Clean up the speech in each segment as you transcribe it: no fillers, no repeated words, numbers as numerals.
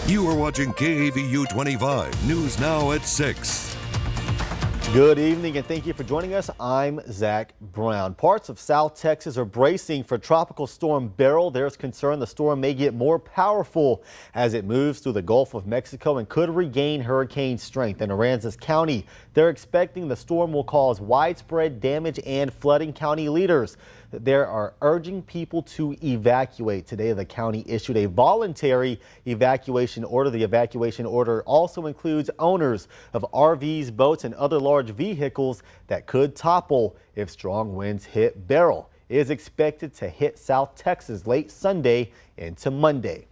You are watching KAVU 25, News Now at 6. Good evening and thank you for joining us. I'm Zach Brown. Parts of South Texas are bracing for Tropical Storm Beryl. There's concern the storm may get more powerful as it moves through the Gulf of Mexico and could regain hurricane strength. In Aransas County, they're expecting the storm will cause widespread damage and flooding. County leaders there are urging people to evacuate. Today, the county issued a voluntary evacuation order. The evacuation order also includes owners of RVs, boats, and other large vehicles that could topple if strong winds hit. Beryl is expected to hit South Texas late Sunday into Monday.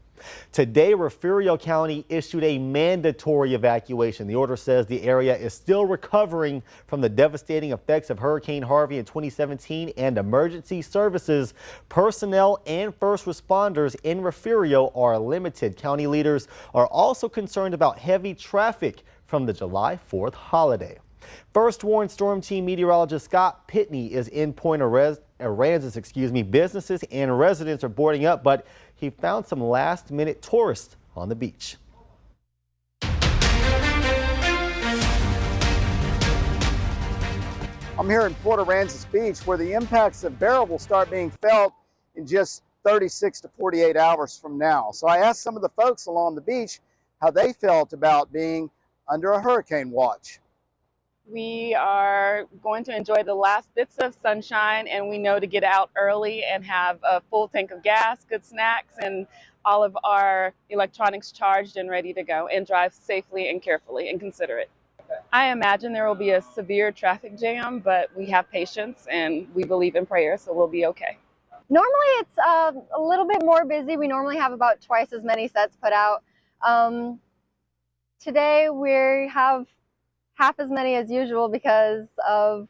Today, Refugio County issued a mandatory evacuation. The order says the area is still recovering from the devastating effects of Hurricane Harvey in 2017 and emergency services, personnel, and first responders in Refugio are limited. County leaders are also concerned about heavy traffic from the July 4th holiday. First warned storm team meteorologist Scott Pitney is in Port Aransas. Businesses and residents are boarding up, but he found some last-minute tourists on the beach. I'm here in Port Aransas Beach, where the impacts of Beryl will start being felt in just 36 to 48 hours from now. So I asked some of the folks along the beach how they felt about being under a hurricane watch. We are going to enjoy the last bits of sunshine, and we know to get out early and have a full tank of gas, good snacks, and all of our electronics charged and ready to go, and drive safely and carefully and considerate. I imagine there will be a severe traffic jam, but we have patience and we believe in prayer, so we'll be okay. Normally it's a little bit more busy. We normally have about twice as many sets put out. Today we have half as many as usual because of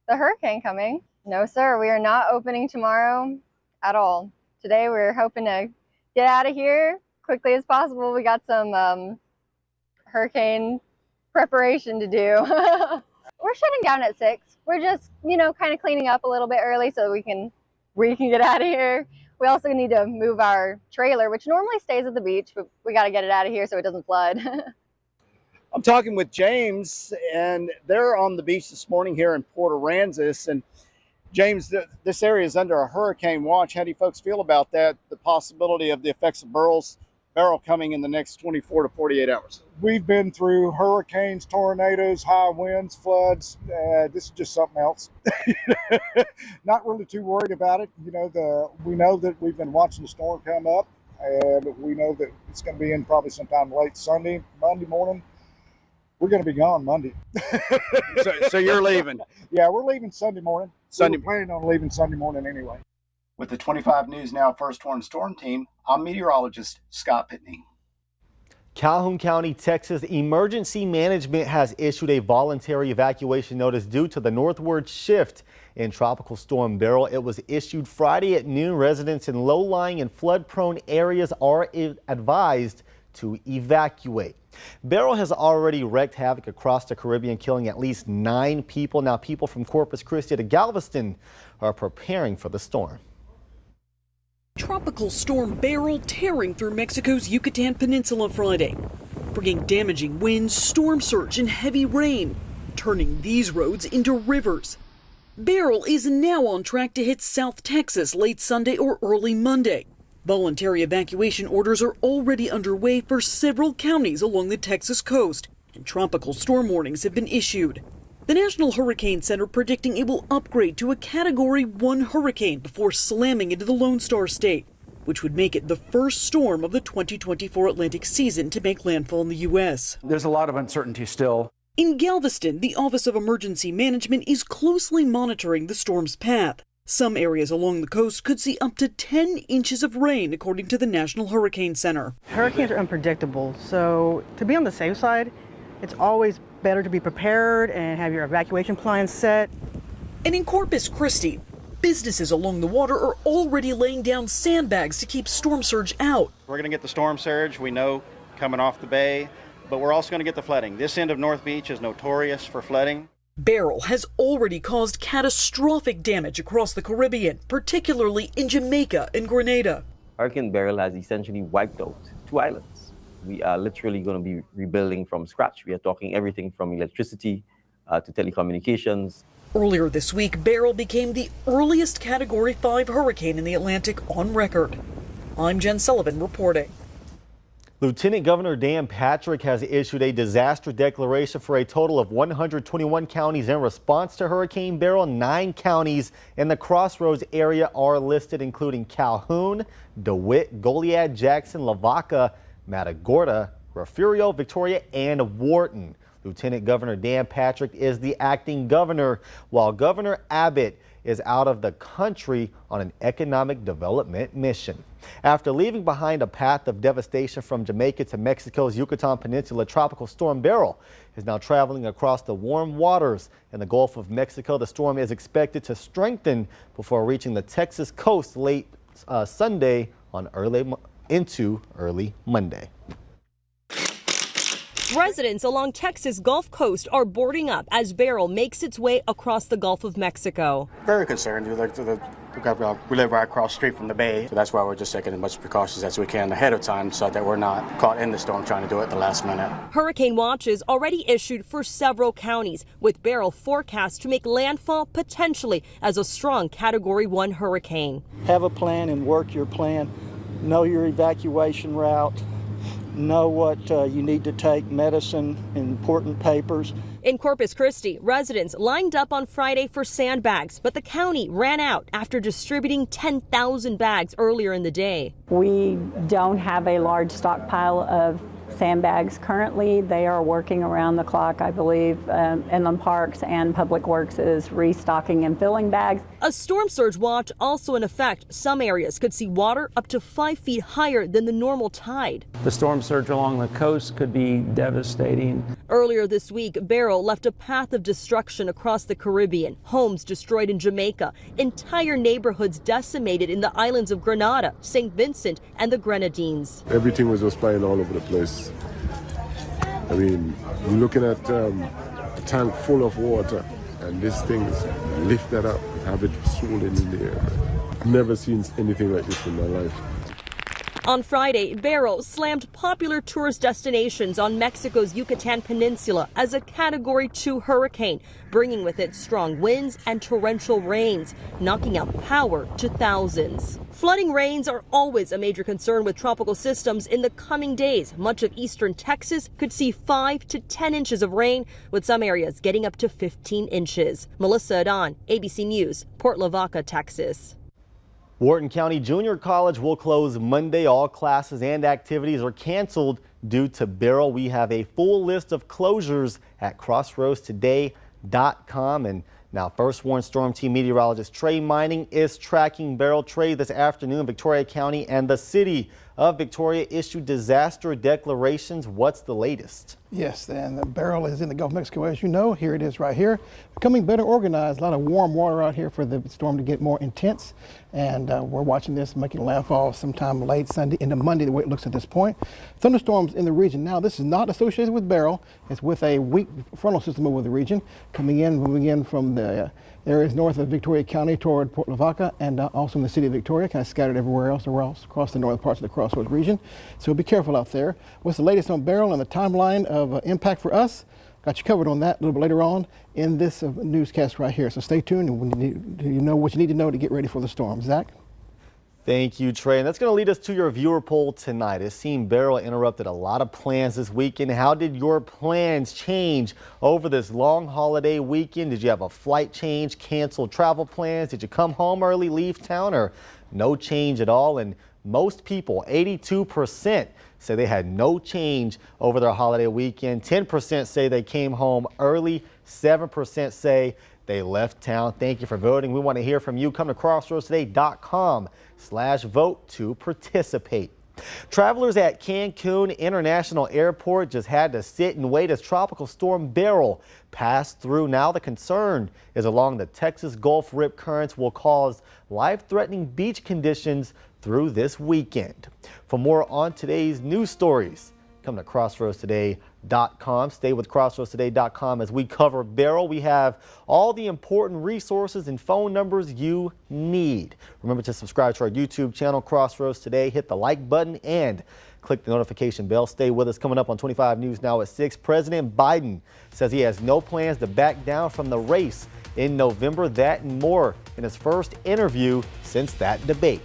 the hurricane coming. No, sir, we are not opening tomorrow at all. Today we're hoping to get out of here quickly as possible. We got some hurricane preparation to do. We're shutting down at 6. We're just, kind of cleaning up a little bit early so we can get out of here. We also need to move our trailer, which normally stays at the beach, but we got to get it out of here so it doesn't flood. I'm talking with James, and they're on the beach this morning here in Port Aransas. And James, this area is under a hurricane watch. How do you folks feel about that, the possibility of the effects of Beryl coming in the next 24 to 48 hours? We've been through hurricanes, tornadoes, high winds, floods. This is just something else. Not really too worried about it. We know that we've been watching the storm come up, and we know that it's going to be in probably sometime late Monday morning. We're going to be gone Monday. So you're leaving? Yeah, we're leaving Sunday morning. We're planning on leaving Sunday morning anyway. With the 25 News Now First Warned Storm Team, I'm meteorologist Scott Pitney. Calhoun County, Texas Emergency Management has issued a voluntary evacuation notice due to the northward shift in Tropical Storm Beryl. It was issued Friday at noon. Residents in low-lying and flood-prone areas are advised to evacuate. Beryl has already wreaked havoc across the Caribbean, killing at least 9 people. Now, people from Corpus Christi to Galveston are preparing for the storm. Tropical Storm Beryl tearing through Mexico's Yucatan Peninsula Friday, bringing damaging winds, storm surge, and heavy rain, turning these roads into rivers. Beryl is now on track to hit South Texas late Sunday or early Monday. Voluntary evacuation orders are already underway for several counties along the Texas coast, and tropical storm warnings have been issued. The National Hurricane Center predicting it will upgrade to a Category 1 hurricane before slamming into the Lone Star State, which would make it the first storm of the 2024 Atlantic season to make landfall in the U.S. There's a lot of uncertainty still. In Galveston, the Office of Emergency Management is closely monitoring the storm's path. Some areas along the coast could see up to 10 inches of rain, according to the National Hurricane Center. Hurricanes are unpredictable, so to be on the safe side, it's always better to be prepared and have your evacuation plan set. And in Corpus Christi, businesses along the water are already laying down sandbags to keep storm surge out. We're going to get the storm surge, we know, coming off the bay, but we're also going to get the flooding. This end of North Beach is notorious for flooding. Beryl has already caused catastrophic damage across the Caribbean, particularly in Jamaica and Grenada. Hurricane Beryl has essentially wiped out 2 islands, We are literally going to be rebuilding from scratch. We are talking everything from electricity to telecommunications. Earlier this week, Beryl became the earliest Category 5 hurricane in the Atlantic on record. I'm Jen Sullivan reporting. Lieutenant Governor Dan Patrick has issued a disaster declaration for a total of 121 counties in response to Hurricane Beryl. 9 counties in the Crossroads area are listed, including Calhoun, DeWitt, Goliad, Jackson, Lavaca, Matagorda, Refugio, Victoria, and Wharton. Lieutenant Governor Dan Patrick is the acting governor, while Governor Abbott is out of the country on an economic development mission. After leaving behind a path of devastation from Jamaica to Mexico's Yucatan Peninsula, Tropical Storm Beryl is now traveling across the warm waters in the Gulf of Mexico. The storm is expected to strengthen before reaching the Texas coast late Sunday into early Monday. Residents along Texas Gulf Coast are boarding up as Beryl makes its way across the Gulf of Mexico. Very concerned. We live right across the street from the bay, so that's why we're just taking as much precautions as we can ahead of time so that we're not caught in the storm trying to do it at the last minute. Hurricane watches already issued for several counties, with Beryl forecast to make landfall potentially as a strong Category 1 hurricane. Have a plan and work your plan. Know your evacuation route. Know what you need to take, medicine, important papers. In Corpus Christi, residents lined up on Friday for sandbags, but the county ran out after distributing 10,000 bags earlier in the day. We don't have a large stockpile of sandbags currently. They are working around the clock, I believe. Inland Parks and Public Works is restocking and filling bags. A storm surge watch also in effect. Some areas could see water up to 5 feet higher than the normal tide. The storm surge along the coast could be devastating. Earlier this week, Beryl left a path of destruction across the Caribbean. Homes destroyed in Jamaica, entire neighborhoods decimated in the islands of Grenada, St. Vincent, and the Grenadines. Everything was just flying all over the place. I mean, you're looking at a tank full of water, and this thing is lift that up and have it swollen in the air. I've never seen anything like this in my life. On Friday, Beryl slammed popular tourist destinations on Mexico's Yucatan Peninsula as a Category 2 hurricane, bringing with it strong winds and torrential rains, knocking out power to thousands. Flooding rains are always a major concern with tropical systems in the coming days. Much of eastern Texas could see 5 to 10 inches of rain, with some areas getting up to 15 inches. Melissa Adon, ABC News, Port Lavaca, Texas. Wharton County Junior College will close Monday. All classes and activities are canceled due to Beryl. We have a full list of closures at crossroadstoday.com. And now First Warn Storm Team meteorologist Trey Mining is tracking Beryl. Trey, this afternoon, Victoria County and the city of Victoria issued disaster declarations. What's the latest? Yes, and the Beryl is in the Gulf of Mexico, as you know. Here it is right here. Becoming better organized. A lot of warm water out here for the storm to get more intense. And we're watching this making landfall sometime late Sunday into Monday, the way it looks at this point. Thunderstorms in the region. Now, this is not associated with Beryl. It's with a weak frontal system over the region, moving in from the areas north of Victoria County toward Port Lavaca, and also in the city of Victoria, kind of scattered everywhere else across the northern parts of the Crossroads region. So be careful out there. What's the latest on Beryl and the timeline of impact for us? Got you covered on that a little bit later on in this newscast right here. So stay tuned, and you know what you need to know to get ready for the storm. Zach? Thank you, Trey. And that's going to lead us to your viewer poll tonight. It seemed Beryl interrupted a lot of plans this weekend. How did your plans change over this long holiday weekend? Did you have a flight change, canceled travel plans? Did you come home early, leave town, or no change at all? And most people, 82%, say they had no change over their holiday weekend. 10% say they came home early. 7% say they left town. Thank you for voting. We want to hear from you. Come to crossroadstoday.com/vote to participate. Travelers at Cancun International Airport just had to sit and wait as Tropical Storm Beryl passed through. Now the concern is along the Texas Gulf rip currents will cause life-threatening beach conditions through this weekend. For more on today's news stories, come to crossroadstoday.com. Stay with crossroadstoday.com as we cover Beryl. We have all the important resources and phone numbers you need. Remember to subscribe to our YouTube channel, Crossroads Today. Hit the like button and click the notification bell. Stay with us. Coming up on 25 News Now at 6, President Biden says he has no plans to back down from the race in November. That and more in his first interview since that debate.